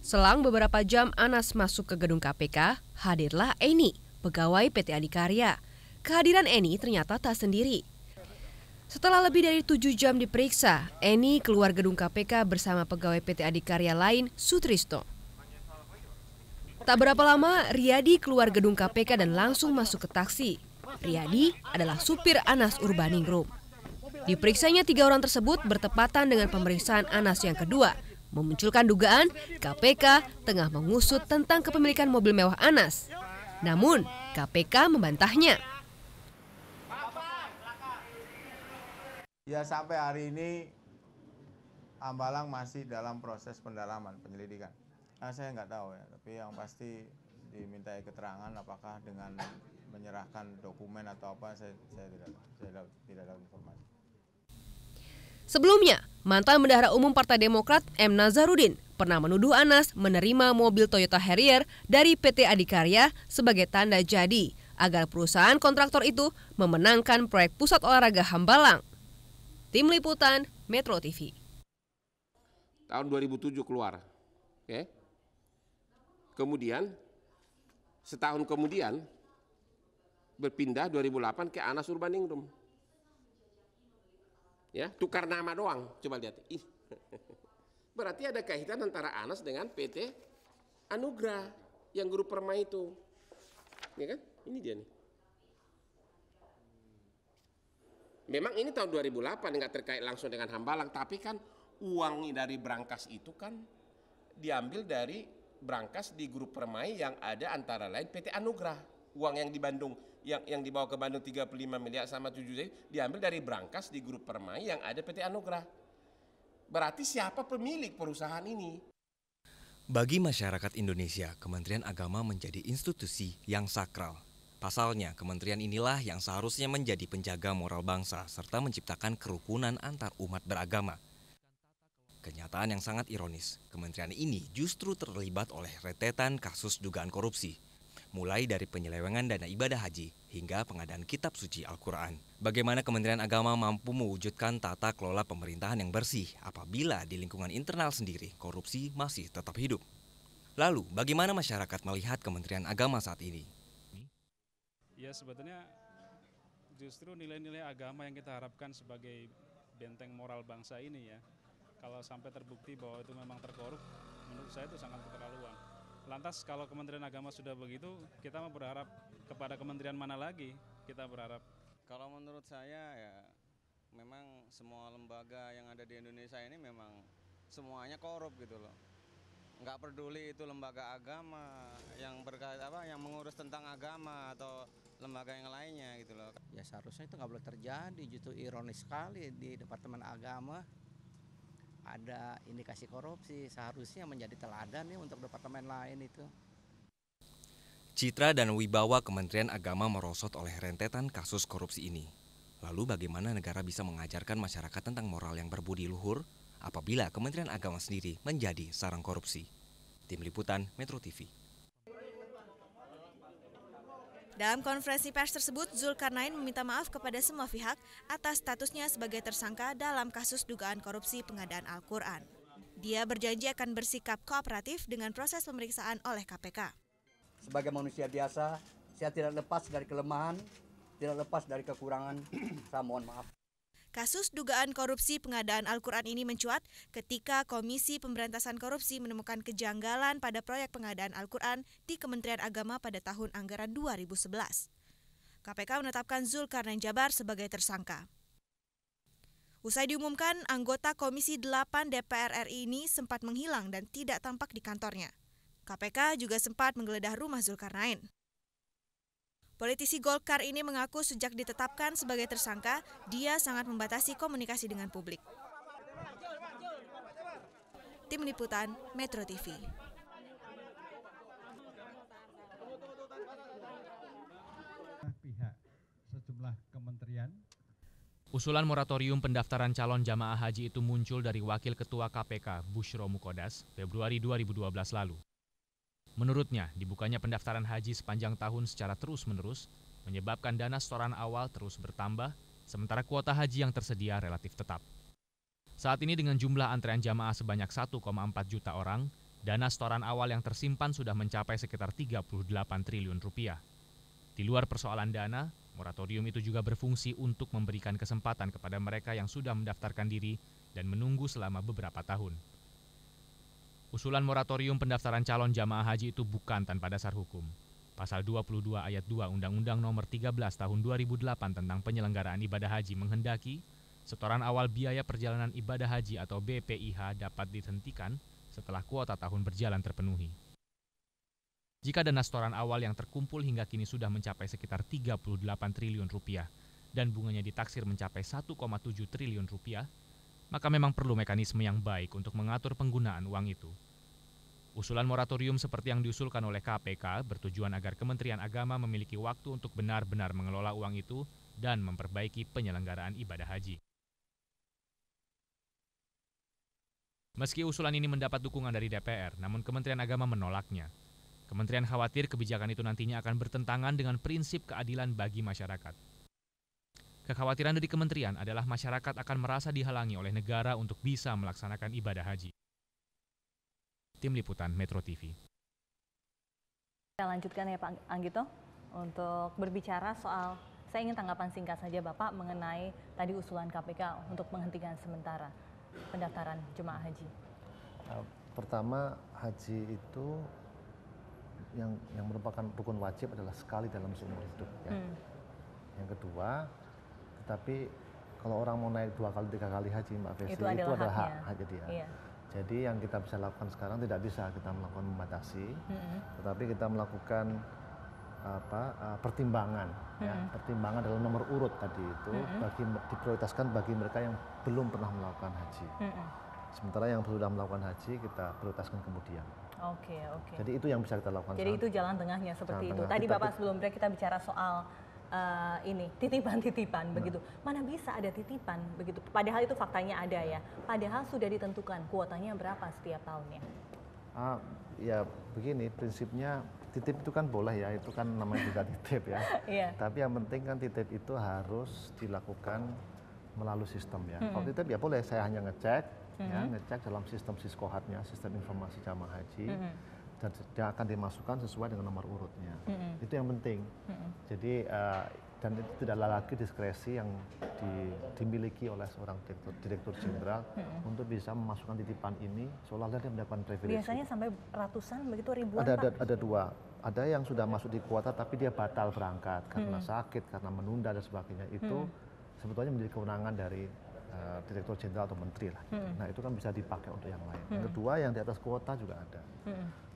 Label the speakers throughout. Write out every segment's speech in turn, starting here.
Speaker 1: Selang beberapa jam Anas masuk ke gedung KPK, hadirlah Eni, pegawai PT Adikarya. Kehadiran Eni ternyata tak sendiri. Setelah lebih dari 7 jam diperiksa, Eni keluar gedung KPK bersama pegawai PT Adikarya lain, Sutrisno. Tak berapa lama, Riyadi keluar gedung KPK dan langsung masuk ke taksi. Riyadi adalah supir Anas Urbaningrum. Diperiksanya 3 orang tersebut bertepatan dengan pemeriksaan Anas yang kedua, memunculkan dugaan KPK tengah mengusut tentang kepemilikan mobil mewah Anas. Namun, KPK membantahnya.
Speaker 2: Ya, sampai hari ini Hambalang masih dalam proses pendalaman penyelidikan. Saya nggak tahu ya, tapi yang pasti dimintai keterangan apakah dengan menyerahkan dokumen atau apa, saya tidak tahu informasi.
Speaker 1: Sebelumnya, mantan Bendahara Umum Partai Demokrat M. Nazarudin pernah menuduh Anas menerima mobil Toyota Harrier dari PT Adikarya sebagai tanda jadi agar perusahaan kontraktor itu memenangkan proyek pusat olahraga Hambalang. Tim Liputan Metro TV.
Speaker 3: Tahun 2007 keluar. Okay. Kemudian, setahun kemudian berpindah 2008 ke Anas Urbaningrum. Ya, tukar nama doang, coba lihat. Berarti ada kaitan antara Anas dengan PT Anugrah yang grup Permai itu. Ya kan? Ini dia nih. Memang ini tahun 2008 nggak terkait langsung dengan Hambalang, tapi kan uang dari brankas itu kan diambil dari brankas di grup Permai yang ada antara lain PT Anugrah. Uang yang di Bandung, yang dibawa ke Bandung 35 miliar sama 7 juta diambil dari brankas di grup Permai yang ada PT Anugrah. Berarti siapa pemilik perusahaan ini?
Speaker 4: Bagi masyarakat Indonesia, Kementerian Agama menjadi institusi yang sakral. Pasalnya, kementerian inilah yang seharusnya menjadi penjaga moral bangsa serta menciptakan kerukunan antar umat beragama. Kenyataan yang sangat ironis, kementerian ini justru terlibat oleh rentetan kasus dugaan korupsi. Mulai dari penyelewengan dana ibadah haji hingga pengadaan kitab suci Al-Quran. Bagaimana Kementerian Agama mampu mewujudkan tata kelola pemerintahan yang bersih apabila di lingkungan internal sendiri korupsi masih tetap hidup? Lalu, bagaimana masyarakat melihat Kementerian Agama saat ini?
Speaker 5: Ya, sebetulnya justru nilai-nilai agama yang kita harapkan sebagai benteng moral bangsa ini ya, kalau sampai terbukti bahwa itu memang terkorup, menurut saya itu sangat keterlaluan. Lantas kalau Kementerian Agama sudah begitu, kita mau berharap kepada kementerian mana lagi kita berharap?
Speaker 6: Kalau menurut saya ya memang semua lembaga yang ada di Indonesia ini memang semuanya korup gitu loh. Nggak peduli itu lembaga agama yang yang mengurus tentang agama atau lembaga yang lainnya gitu loh.
Speaker 7: Ya seharusnya itu nggak boleh terjadi, justru ironis sekali di Departemen Agama ada indikasi korupsi, seharusnya menjadi teladan nih untuk departemen lain itu.
Speaker 4: Citra dan wibawa Kementerian Agama merosot oleh rentetan kasus korupsi ini. Lalu bagaimana negara bisa mengajarkan masyarakat tentang moral yang berbudi luhur apabila Kementerian Agama sendiri menjadi sarang korupsi? Tim Liputan Metro TV.
Speaker 8: Dalam konferensi pers tersebut, Zulkarnain meminta maaf kepada semua pihak atas statusnya sebagai tersangka dalam kasus dugaan korupsi pengadaan Al-Quran. Dia berjanji akan bersikap kooperatif dengan proses pemeriksaan oleh KPK.
Speaker 9: Sebagai manusia biasa, saya tidak lepas dari kelemahan, tidak lepas dari kekurangan, saya mohon maaf.
Speaker 8: Kasus dugaan korupsi pengadaan Al-Quran ini mencuat ketika Komisi Pemberantasan Korupsi menemukan kejanggalan pada proyek pengadaan Al-Quran di Kementerian Agama pada tahun anggaran 2011. KPK menetapkan Zulkarnain Jabar sebagai tersangka. Usai diumumkan, anggota Komisi 8 DPR RI ini sempat menghilang dan tidak tampak di kantornya. KPK juga sempat menggeledah rumah Zulkarnain. Politisi Golkar ini mengaku sejak ditetapkan sebagai tersangka, dia sangat membatasi komunikasi dengan publik. Tim Liputan Metro TV.
Speaker 10: Pihak sejumlah kementerian.
Speaker 11: Usulan moratorium pendaftaran calon jamaah haji itu muncul dari Wakil Ketua KPK Bushro Mukodas Februari 2012 lalu. Menurutnya, dibukanya pendaftaran haji sepanjang tahun secara terus-menerus menyebabkan dana setoran awal terus bertambah, sementara kuota haji yang tersedia relatif tetap. Saat ini dengan jumlah antrean jamaah sebanyak 1,4 juta orang, Dana setoran awal yang tersimpan sudah mencapai sekitar 38 triliun rupiah. Di luar persoalan dana, moratorium itu juga berfungsi untuk memberikan kesempatan kepada mereka yang sudah mendaftarkan diri dan menunggu selama beberapa tahun. Usulan moratorium pendaftaran calon jamaah haji itu bukan tanpa dasar hukum. Pasal 22 ayat 2 Undang-Undang Nomor 13 Tahun 2008 tentang penyelenggaraan ibadah haji menghendaki setoran awal biaya perjalanan ibadah haji atau BPIH dapat dihentikan setelah kuota tahun berjalan terpenuhi. Jika dana setoran awal yang terkumpul hingga kini sudah mencapai sekitar 38 triliun rupiah dan bunganya ditaksir mencapai 1,7 triliun rupiah, maka memang perlu mekanisme yang baik untuk mengatur penggunaan uang itu. Usulan moratorium seperti yang diusulkan oleh KPK bertujuan agar Kementerian Agama memiliki waktu untuk benar-benar mengelola uang itu dan memperbaiki penyelenggaraan ibadah haji. Meski usulan ini mendapat dukungan dari DPR, namun Kementerian Agama menolaknya. Kementerian khawatir kebijakan itu nantinya akan bertentangan dengan prinsip keadilan bagi masyarakat. Kekhawatiran dari kementerian adalah masyarakat akan merasa dihalangi oleh negara untuk bisa melaksanakan ibadah haji. Tim Liputan Metro TV.
Speaker 12: Kita lanjutkan ya Pak Anggito untuk berbicara soal, saya ingin tanggapan singkat saja Bapak mengenai tadi usulan KPK untuk menghentikan sementara pendaftaran jemaah haji.
Speaker 13: Pertama, haji itu yang merupakan rukun wajib adalah sekali dalam seumur hidup. Ya. Yang kedua, tetapi kalau orang mau naik 2 kali 3 kali haji, Mbak Fesi, itu adalah hak dia. Iya. Jadi yang kita bisa lakukan sekarang tidak bisa kita melakukan membatasi, tetapi kita melakukan pertimbangan, ya, pertimbangan dalam nomor urut tadi itu diprioritaskan bagi mereka yang belum pernah melakukan haji. Sementara yang sudah melakukan haji kita prioritaskan kemudian.
Speaker 12: Oke.
Speaker 13: Jadi itu yang bisa kita lakukan.
Speaker 12: Jadi itu jalan tengahnya seperti itu. Tadi Bapak sebelum break kita bicara soal titipan-titipan begitu. Mana bisa ada titipan begitu. Padahal itu faktanya ada ya. Padahal sudah ditentukan kuotanya berapa setiap tahunnya.
Speaker 13: Ya begini prinsipnya. Titip itu kan boleh ya, itu kan namanya juga titip ya. Tapi yang penting kan titip itu harus dilakukan melalui sistem ya. Kalau titip ya boleh, saya hanya ngecek, ya, ngecek dalam sistem Siskohatnya, sistem informasi jamaah haji, dan yang akan dimasukkan sesuai dengan nomor urutnya. Itu yang penting. Jadi dan itu tidak lagi diskresi yang dimiliki oleh seorang direktur jenderal untuk bisa memasukkan titipan ini seolah-olah dia mendapatkan privilege.
Speaker 12: Biasanya sampai ratusan begitu, ribuan.
Speaker 13: Ada dua. Ada yang sudah masuk di kuota tapi dia batal berangkat karena sakit, karena menunda dan sebagainya. Itu sebetulnya menjadi kewenangan dari direktur jenderal atau menteri lah. Nah itu kan bisa dipakai untuk yang lain. Yang kedua yang di atas kuota juga ada.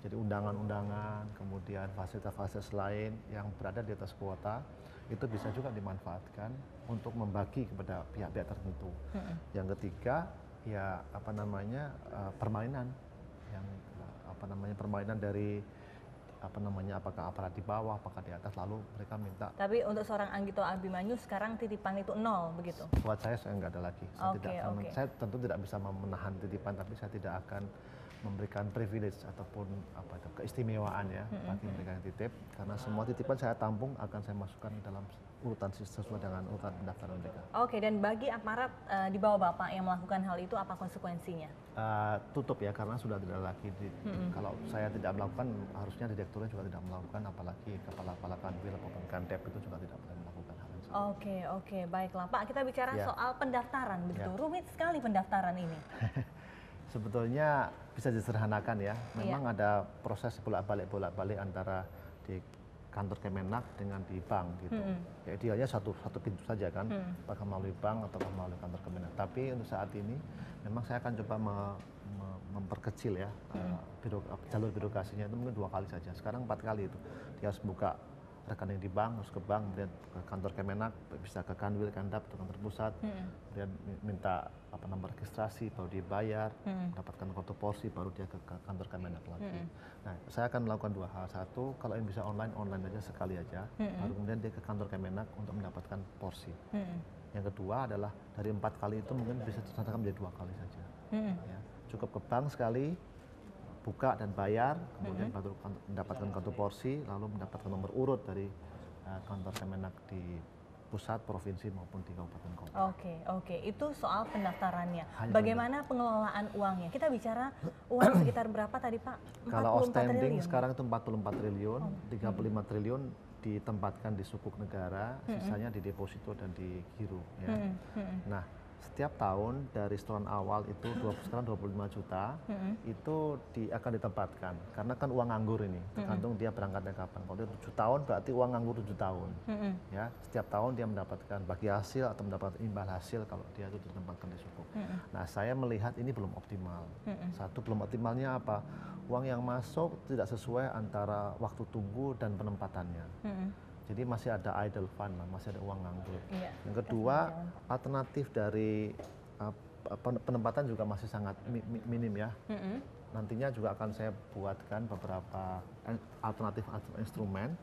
Speaker 13: Jadi undangan-undangan, kemudian fasilitas-fasilitas lain yang berada di atas kuota itu bisa juga dimanfaatkan untuk membagi kepada pihak-pihak tertentu. Yang ketiga ya permainan yang permainan dari apakah aparat di bawah, apakah di atas, lalu mereka minta.
Speaker 12: Tapi untuk seorang Anggito Abimanyu sekarang titipan itu 0 begitu?
Speaker 13: Buat saya nggak ada lagi. Saya tentu tidak bisa menahan titipan, tapi saya tidak akan memberikan privilege ataupun keistimewaan ya bagi mereka yang titip, karena semua titipan saya tampung akan saya masukkan dalam urutan sesuai dengan urutan pendaftaran mereka.
Speaker 12: Oke, dan bagi aparat di bawah Bapak yang melakukan hal itu apa konsekuensinya?
Speaker 13: Tutup ya, karena sudah tidak lagi kalau saya tidak melakukan, harusnya direkturnya juga tidak melakukan, apalagi kepala kanwil ataupun kandep itu juga tidak boleh melakukan hal yang sama.
Speaker 12: Oke, baiklah Pak, kita bicara soal pendaftaran begitu. Rumit sekali pendaftaran ini.
Speaker 13: Sebetulnya bisa disederhanakan ya. Memang ada proses bolak-balik antara di kantor Kemenak dengan di bank gitu. Ya idealnya satu pintu saja kan, apakah melalui bank atau melalui kantor Kemenak. Tapi untuk saat ini memang saya akan coba memperkecil ya jalur birokrasinya itu mungkin 2 kali saja. Sekarang 4 kali itu. Dia harus buka rekening di bank, harus ke bank, kemudian ke kantor Kemenak, bisa ke Kanwil, Kandap, atau kantor pusat, kemudian minta nomor registrasi, baru dibayar, mendapatkan kartu porsi, baru dia ke kantor Kemenak lagi. Nah, saya akan melakukan 2 hal. Satu, kalau yang bisa online aja sekali aja, baru kemudian dia ke kantor Kemenak untuk mendapatkan porsi. Yang kedua adalah dari 4 kali itu mungkin bisa disatukan menjadi 2 kali saja. Ya, cukup ke bank sekali, buka dan bayar, kemudian baru mendapatkan kartu porsi, lalu mendapatkan nomor urut dari kantor Kemenak di pusat, provinsi maupun di kabupaten kota.
Speaker 12: Oke. Itu soal pendaftarannya. Bagaimana pengelolaan uangnya? Kita bicara uang sekitar berapa tadi Pak?
Speaker 13: Kalau outstanding sekarang itu 44 triliun, 35 triliun ditempatkan di sukuk negara, sisanya di deposito dan di giro. Ya. Nah, setiap tahun dari setoran awal itu sekarang 25 juta itu akan ditempatkan karena kan uang nganggur ini tergantung dia berangkatnya kapan. Kalau dia 7 tahun berarti uang nganggur 7 tahun. Ya, setiap tahun dia mendapatkan bagi hasil atau mendapatkan imbal hasil kalau dia itu ditempatkan di sukuk. Nah, saya melihat ini belum optimal. Satu, belum optimalnya apa? Uang yang masuk tidak sesuai antara waktu tunggu dan penempatannya. Jadi masih ada idle fund, masih ada uang nganggur. Yang kedua, alternatif dari penempatan juga masih sangat minim ya. Nantinya juga akan saya buatkan beberapa alternatif instrumen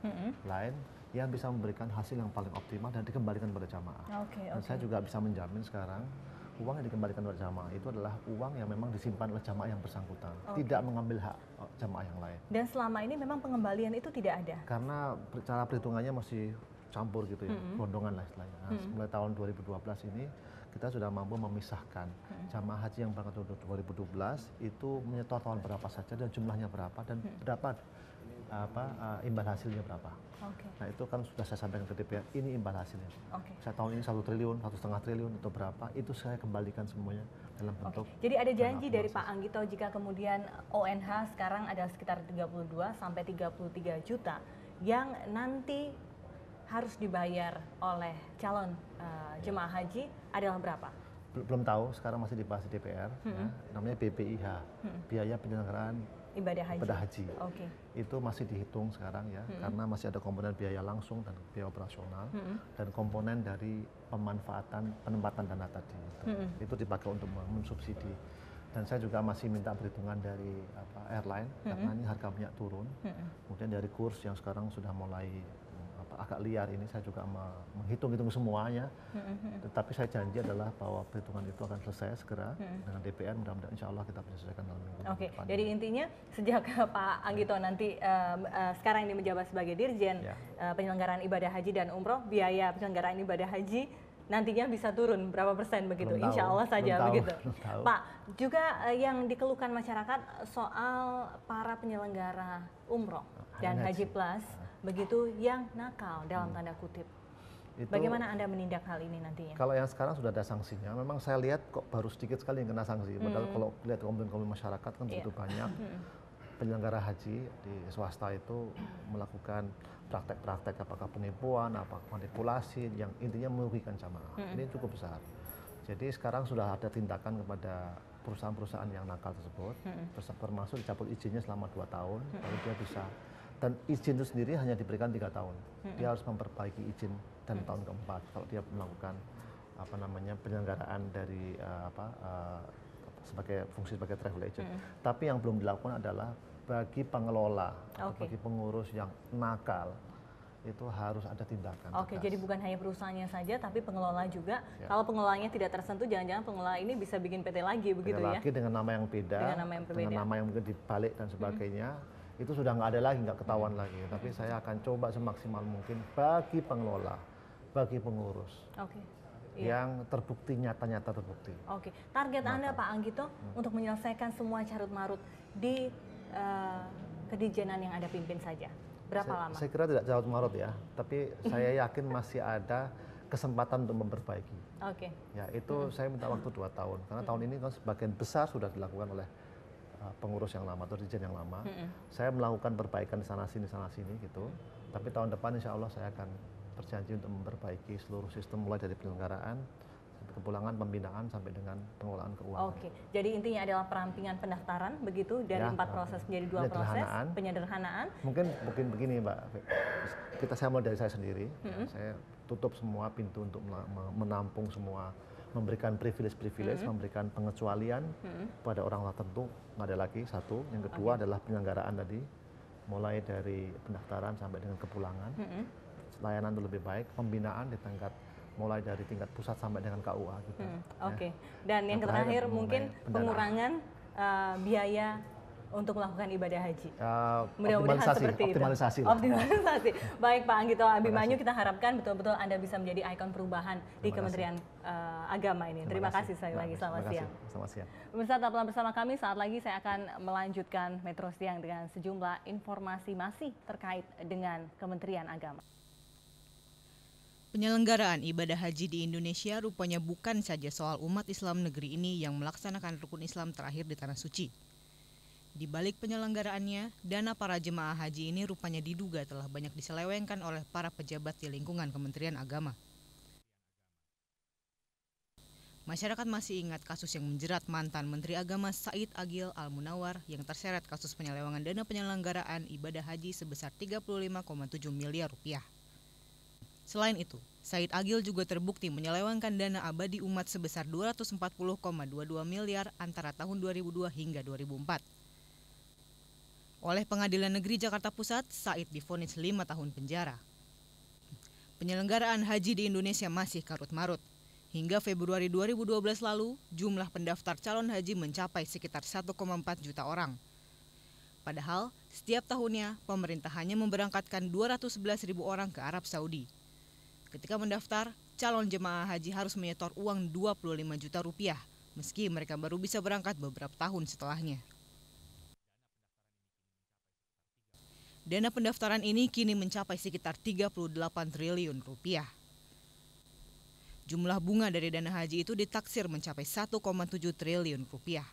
Speaker 13: lain yang bisa memberikan hasil yang paling optimal dan dikembalikan kepada jamaah. Dan saya juga bisa menjamin sekarang uang yang dikembalikan kepada jamaah itu adalah uang yang memang disimpan oleh jamaah yang bersangkutan, tidak mengambil hak jamaah yang lain.
Speaker 12: Dan selama ini memang pengembalian itu tidak ada?
Speaker 13: Karena cara perhitungannya masih campur gitu ya, gelondongan lah istilahnya. Nah, mulai tahun 2012 ini kita sudah mampu memisahkan jamaah haji yang berangkat tahun 2012 itu menyetor tahun berapa saja dan jumlahnya berapa dan berapa imbal hasilnya berapa. Nah itu kan sudah saya sampaikan ke DPR, ini imbal hasilnya. Saya tahun ini 1 triliun, 1,5 triliun atau berapa, itu saya kembalikan semuanya dalam bentuk.
Speaker 12: Jadi ada janji dari Pak Anggito jika kemudian ONH sekarang ada sekitar 32 sampai 33 juta yang nanti harus dibayar oleh calon jemaah haji adalah berapa?
Speaker 13: Belum tahu, sekarang masih dibahas di DPR, ya, namanya BPIH, biaya penyelenggaraan
Speaker 12: ibadah haji.
Speaker 13: Itu masih dihitung sekarang ya, karena masih ada komponen biaya langsung dan biaya operasional dan komponen dari penempatan dana tadi. Itu dipakai untuk mensubsidi. Dan saya juga masih minta perhitungan dari airline karena ini harga minyak turun. Kemudian dari kurs yang sekarang sudah mulai agak liar ini saya juga menghitung-hitung semuanya. Tetapi saya janji adalah bahwa perhitungan itu akan selesai segera dengan DPR, mudah-mudahan insya Allah kita bisa selesaikan dalam minggu depan.
Speaker 12: Jadi intinya sejak Pak Anggito nanti sekarang ini menjabat sebagai Dirjen penyelenggaraan ibadah haji dan umroh, biaya penyelenggaraan ibadah haji nantinya bisa turun berapa persen begitu? Insya Allah saja begitu. Pak, juga yang dikeluhkan masyarakat soal para penyelenggara umroh dan haji plus begitu yang nakal dalam tanda kutip. Bagaimana Anda menindak hal ini nantinya?
Speaker 13: Kalau yang sekarang sudah ada sanksinya, memang saya lihat kok baru sedikit sekali yang kena sanksi. Padahal kalau lihat komplain-komplain masyarakat kan begitu banyak. Penyelenggara haji di swasta itu melakukan praktek-praktek apakah penipuan, apakah manipulasi yang intinya merugikan jamaah. Ini cukup besar. Jadi sekarang sudah ada tindakan kepada perusahaan-perusahaan yang nakal tersebut, termasuk dicabut izinnya selama 2 tahun, lalu dia bisa. Dan izin itu sendiri hanya diberikan 3 tahun. Dia harus memperbaiki izin dan tahun keempat kalau dia melakukan penyelenggaraan dari sebagai fungsi sebagai travel agent. Tapi yang belum dilakukan adalah bagi pengelola atau bagi pengurus yang nakal itu harus ada tindakan.
Speaker 12: Jadi bukan hanya perusahaannya saja, tapi pengelola juga. Kalau pengelolanya tidak tersentuh, jangan-jangan pengelola ini bisa bikin PT lagi begitu ya?
Speaker 13: Lagi dengan nama yang beda, dengan nama yang mungkin dibalik dan sebagainya. Itu sudah nggak ada lagi, nggak ketahuan lagi. Tapi saya akan coba semaksimal mungkin bagi pengelola, bagi pengurus yang terbukti nyata-nyata terbukti.
Speaker 12: Target Anda Pak Anggito untuk menyelesaikan semua carut marut di kedirjenan yang Anda pimpin saja, berapa lama? Saya
Speaker 13: kira tidak carut marut ya, tapi saya yakin masih ada kesempatan untuk memperbaiki. Ya itu saya minta waktu 2 tahun, karena tahun ini kan sebagian besar sudah dilakukan oleh pengurus yang lama atau dirjen yang lama. Saya melakukan perbaikan di sana sini gitu. Tapi tahun depan insya Allah saya akan berjanji untuk memperbaiki seluruh sistem mulai dari penyelenggaraan, kepulangan, pembinaan sampai dengan pengelolaan keuangan.
Speaker 12: Jadi intinya adalah perampingan pendaftaran begitu dari 4 proses menjadi 2 proses, penyederhanaan.
Speaker 13: Mungkin begini Mbak, saya mulai dari saya sendiri. Saya tutup semua pintu untuk menampung semua, memberikan privilege, memberikan pengecualian pada orang tertentu, nggak ada lagi. Satu, yang kedua adalah penyelenggaraan tadi, mulai dari pendaftaran sampai dengan kepulangan, layanan itu lebih baik, pembinaan di tingkat mulai dari tingkat pusat sampai dengan KUA gitu.
Speaker 12: Dan yang terakhir mungkin pengurangan biaya untuk melakukan ibadah haji?
Speaker 13: Mudah-mudahan seperti optimalisasi.
Speaker 12: Optimalisasi. Baik Pak Anggito Abimanyu, kita harapkan betul-betul Anda bisa menjadi ikon perubahan di Kementerian Agama ini. Terima kasih sekali lagi. Selamat siang.
Speaker 13: Selamat siang.
Speaker 12: Pemirsa, tetaplah bersama kami. Saat lagi saya akan melanjutkan Metro Siang dengan sejumlah informasi masih terkait dengan Kementerian Agama.
Speaker 14: Penyelenggaraan ibadah haji di Indonesia rupanya bukan saja soal umat Islam negeri ini yang melaksanakan rukun Islam terakhir di Tanah Suci. Di balik penyelenggaraannya, dana para jemaah haji ini rupanya diduga telah banyak diselewengkan oleh para pejabat di lingkungan Kementerian Agama. Masyarakat masih ingat kasus yang menjerat mantan Menteri Agama Said Agil Al-Munawar yang terseret kasus penyelewengan dana penyelenggaraan ibadah haji sebesar 35,7 miliar rupiah. Selain itu, Said Agil juga terbukti menyelewengkan dana abadi umat sebesar 240,22 miliar antara tahun 2002 hingga 2004. Oleh Pengadilan Negeri Jakarta Pusat, Said divonis 5 tahun penjara. Penyelenggaraan haji di Indonesia masih karut-marut. Hingga Februari 2012 lalu, jumlah pendaftar calon haji mencapai sekitar 1,4 juta orang. Padahal, setiap tahunnya pemerintah hanya memberangkatkan 211.000 orang ke Arab Saudi. Ketika mendaftar, calon jemaah haji harus menyetor uang 25 juta rupiah, meski mereka baru bisa berangkat beberapa tahun setelahnya. Dana pendaftaran ini kini mencapai sekitar 38 triliun rupiah. Jumlah bunga dari dana haji itu ditaksir mencapai 1,7 triliun rupiah.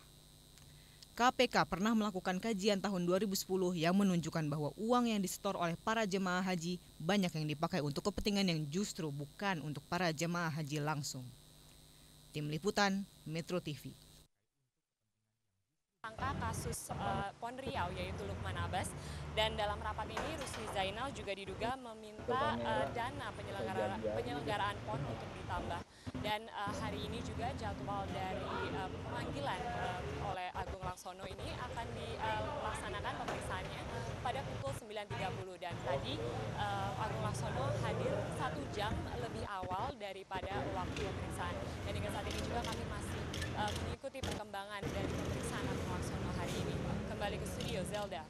Speaker 14: KPK pernah melakukan kajian tahun 2010 yang menunjukkan bahwa uang yang disetor oleh para jemaah haji banyak yang dipakai untuk kepentingan yang justru bukan untuk para jemaah haji langsung. Tim Liputan, Metro TV.
Speaker 15: Tersangka kasus PON Riau yaitu Lukman Abbas, dan dalam rapat ini Rusli Zainal juga diduga meminta dana penyelenggaraan PON untuk ditambah, dan hari ini juga jadwal dari pemanggilan oleh Agung Laksono ini akan dilaksanakan pemeriksaannya pada pukul 9.30, dan tadi Agung Laksono hadir 1 jam lebih awal daripada waktu pemeriksaan, dan hingga saat ini juga kami masih mengikuti perkembangan dari pemeriksaan Agung Laksono hari ini. Kembali ke studio, Zelda.